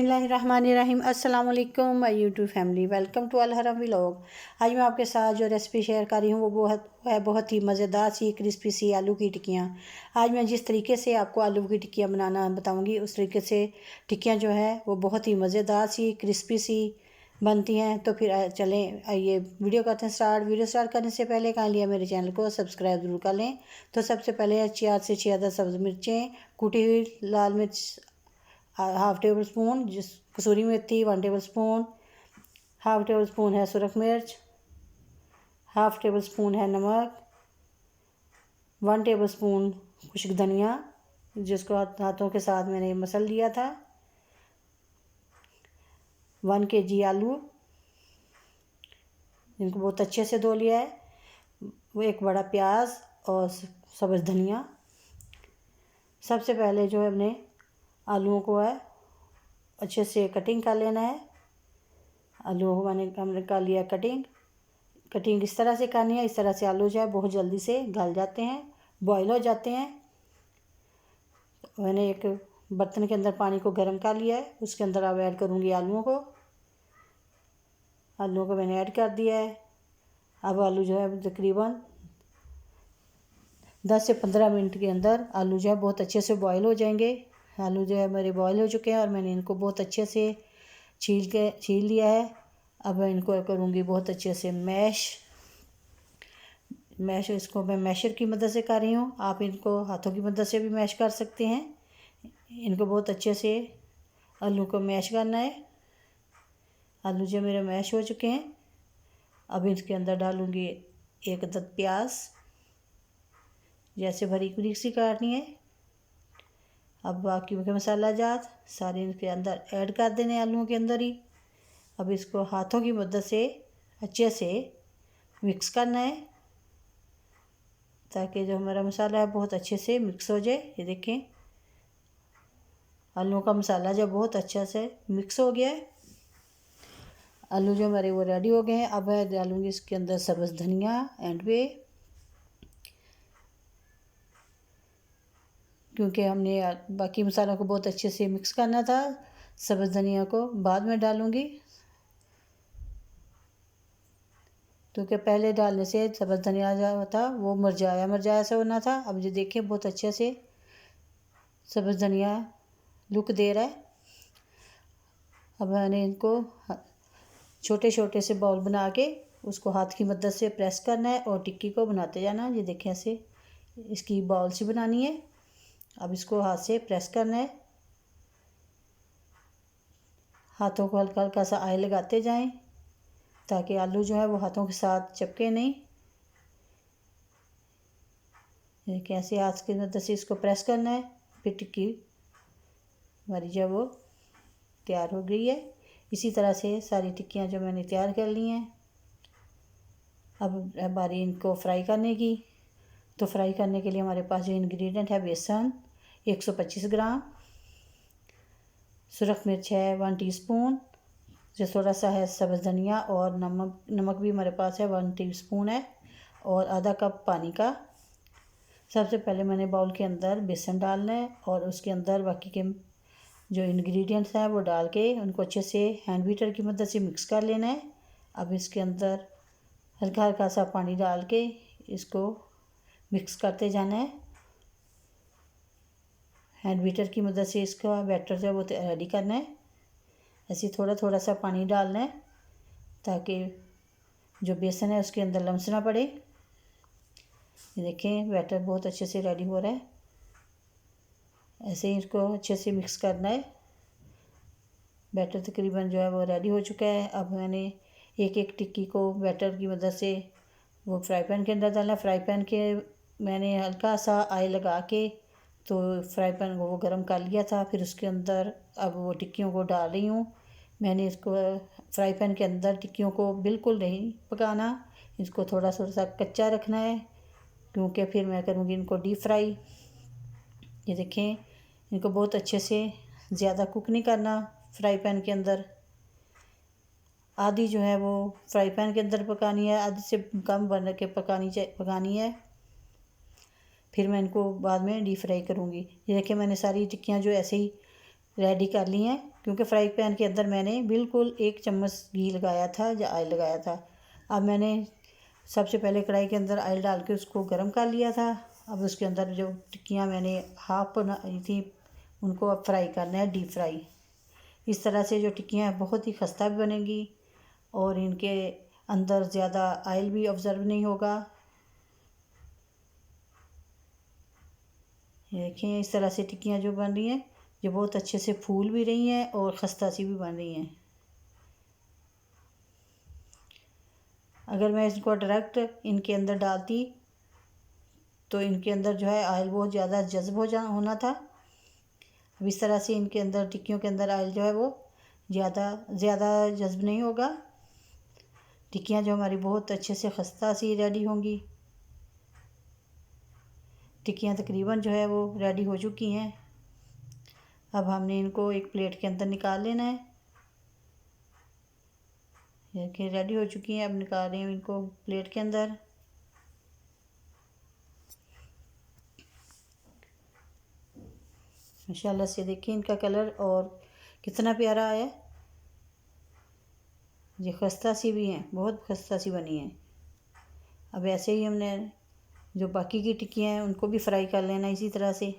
बिस्मिल्लाहिर्रहमानिर्रहीम। अस्सलाम वालेकुम my YouTube family, welcome to Al Haram vlog. आज मैं आपके साथ जो रेसिपी शेयर कर रही हूँ वो बहुत ही मज़ेदार सी क्रिस्पी सी आलू की टिक्कियाँ। आज मैं जिस तरीके से आपको आलू की टिक्कियाँ बनाना बताऊँगी उस तरीके से टिक्कियाँ जो है वो बहुत ही मज़ेदार सी क्रिस्पी सी बनती हैं। तो फिर चलें आइए वीडियो करते हैं स्टार्ट। वीडियो स्टार्ट करने से पहले काइंडली मेरे चैनल को सब्सक्राइब जरूर कर लें। तो सबसे पहले 4 से 6 अदद सब्ज़ मिर्चें, कुटी हुई लाल मिर्च हाफ़ टेबल स्पून, जिस कसूरी मेथी 1 table spoon, half table spoon है सुरख मिर्च, हाफ़ टेबल स्पून है नमक, 1 टेबल स्पून खुश्क धनिया जिसको हाथों के साथ मैंने मसल लिया था, 1 kg आलू इनको बहुत अच्छे से धो लिया है, वो 1 बड़ा प्याज और सब्ज़ धनिया। सबसे पहले जो है हमने आलूओं को है अच्छे से कटिंग कर लेना है। आलू हमने कर लिया कटिंग इस तरह से करनी है। इस तरह से आलू जो है बहुत जल्दी से गल जाते हैं, बॉईल हो जाते हैं। मैंने एक बर्तन के अंदर पानी को गर्म कर लिया है, उसके अंदर अब ऐड करूँगी आलूओं को मैंने ऐड कर दिया है। अब आलू जो है तकरीबन 10 से 15 मिनट के अंदर आलू जो है बहुत अच्छे से बॉईल हो जाएंगे। आलू जो है मेरे बॉईल हो चुके हैं और मैंने इनको बहुत अच्छे से छील लिया है। अब मैं इनको करूँगी बहुत अच्छे से मैश इसको मैं मैशर की मदद से कर रही हूँ। आप इनको हाथों की मदद से भी मैश कर सकते हैं। इनको बहुत अच्छे से आलू को मैश करना है। आलू जो मेरे मैश हो चुके हैं, अब इसके अंदर डालूँगी 1 अदद प्याज, जैसे बारीक बारीक सी काटनी है। अब बाकी के मसाला जात सारे इनके अंदर ऐड कर देने आलूओं के अंदर ही। अब इसको हाथों की मदद से अच्छे से मिक्स करना है ताकि जो हमारा मसाला है बहुत अच्छे से मिक्स हो जाए। ये देखें आलूओं का मसाला जब बहुत अच्छा से मिक्स हो गया है, आलू जो हमारे वो रेडी हो गए हैं। अब मैं डालूँगी इसके अंदर सब्ज़ धनिया एंड पे, क्योंकि हमने बाकी मसालों को बहुत अच्छे से मिक्स करना था। सब्ज़ धनिया को बाद में डालूँगी, क्योंकि पहले डालने से सब्ज़ धनिया जो था वो मुरझाया सा होना था। अब जो देखिए बहुत अच्छे से सब्ज़ धनिया लुक दे रहा है। अब मैंने इनको छोटे छोटे से बाउल बना के उसको हाथ की मदद से प्रेस करना है और टिक्की को बनाते जाना। ये देखें ऐसे इसकी बाउल सी बनानी है। अब इसको हाथ से प्रेस करना है, हाथों को हल्का हल्का सा ऑयल लगाते जाएं ताकि आलू जो है वो हाथों के साथ चिपके नहीं। देखिए ऐसे हाथ की मदद से इसको प्रेस करना है। फिर टिक्की हमारी जो वो तैयार हो गई है। इसी तरह से सारी टिक्कियाँ जो मैंने तैयार कर ली हैं। अब बारी इनको फ्राई करने की। तो फ्राई करने के लिए हमारे पास जो इंग्रेडिएंट है बेसन 125 ग्राम, सुरख मिर्च है 1 टीस्पून, जो थोड़ा सा है सब्ज़ धनिया, और नमक भी हमारे पास है 1 टीस्पून है, और आधा कप पानी का। सबसे पहले मैंने बाउल के अंदर बेसन डालना है और उसके अंदर बाकी के जो इंग्रेडिएंट्स हैं वो डाल के उनको अच्छे से हैंड बीटर की मदद से मिक्स कर लेना है। अब इसके अंदर हल्का हल्का सा पानी डाल के इसको मिक्स करते जाना है। हैंड बीटर की मदद से इसका बैटर जो है वो रेडी करना है। ऐसे थोड़ा थोड़ा सा पानी डालना है ताकि जो बेसन है उसके अंदर लम्स ना पड़े। ये देखें बैटर बहुत अच्छे से रेडी हो रहा है। ऐसे ही इसको अच्छे से मिक्स करना है। बैटर तकरीबन जो है वो रेडी हो चुका है। अब मैंने एक एक टिक्की को बैटर की मदद से वो फ्राई पैन के अंदर डालना है। फ्राई पैन के मैंने हल्का सा ऑयल लगा के तो फ्राई पैन को वो गर्म कर लिया था। फिर उसके अंदर अब वो टिक्कियों को डाल रही हूँ। मैंने इसको फ्राई पैन के अंदर टिक्कियों को बिल्कुल नहीं पकाना, इसको थोड़ा थोड़ा सा कच्चा रखना है, क्योंकि फिर मैं करूँगी इनको डीप फ्राई। ये देखें इनको बहुत अच्छे से ज़्यादा कुक नहीं करना। फ्राई पैन के अंदर आधी जो है वो फ्राई पैन के अंदर पकानी है, आधी से कम बन के पकानी है। फिर मैं इनको बाद में डीप फ्राई करूँगी। ये देखिए मैंने सारी टिक्कियाँ जो ऐसे ही रेडी कर ली हैं, क्योंकि फ्राई पैन के अंदर मैंने बिल्कुल 1 चम्मच घी लगाया था या ऑयल लगाया था। अब मैंने सबसे पहले कढ़ाई के अंदर ऑयल डाल के उसको गर्म कर लिया था। अब उसके अंदर जो टिक्कियाँ मैंने हाफ बनाई थी उनको अब फ्राई करना है, डीप फ्राई। इस तरह से जो टिक्कियाँ बहुत ही खस्ता भी बनेंगी और इनके अंदर ज़्यादा ऑयल भी ऑब्ज़र्व नहीं होगा। ये देखिए इस तरह से टिक्कियाँ जो बन रही हैं, जो बहुत अच्छे से फूल भी रही हैं और खस्ता सी भी बन रही हैं। अगर मैं इसको डायरेक्ट इनके अंदर डालती तो इनके अंदर जो है ऑयल बहुत ज़्यादा जज़्ब होना था। अब इस तरह से इनके अंदर टिक्कियों के अंदर ऑयल जो है वो ज़्यादा जज़्ब नहीं होगा। टिक्कियाँ जो हमारी बहुत अच्छे से खस्ता सी रेडी होंगी। टिक्कियाँ तकरीबन जो है वो रेडी हो चुकी हैं। अब हमने इनको एक प्लेट के अंदर निकाल लेना है। देखिए रेडी हो चुकी हैं। अब निकाल रही हूँ इनको प्लेट के अंदर। माशाल्लाह से देखिए इनका कलर और कितना प्यारा आया। ये खस्ता सी भी हैं, बहुत खस्ता सी बनी हैं। अब ऐसे ही हमने जो बाकी की टिक्कियाँ हैं उनको भी फ्राई कर लेना इसी तरह से।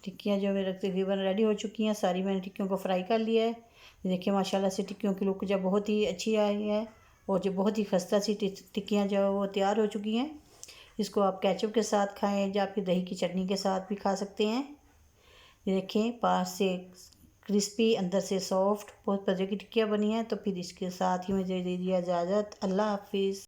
टिक्कियाँ जो मेरे तकरीबन रेडी हो चुकी हैं, सारी मैंने टिक्कियों को फ्राई कर लिया है। देखिए माशाल्लाह से टिक्कियों की लुक जब बहुत ही अच्छी आई है और जो बहुत ही खस्ता सी टिक्कियाँ जो है वो तैयार हो चुकी हैं। इसको आप केचप के साथ खाएं या फिर दही की चटनी के साथ भी खा सकते हैं। ये देखें बाहर से क्रिस्पी अंदर से सॉफ्ट बहुत मज़े की टिक्कियाँ बनी हैं। तो फिर इसके साथ ही मुझे दे दिया इजाज़त। अल्लाह हाफिज़।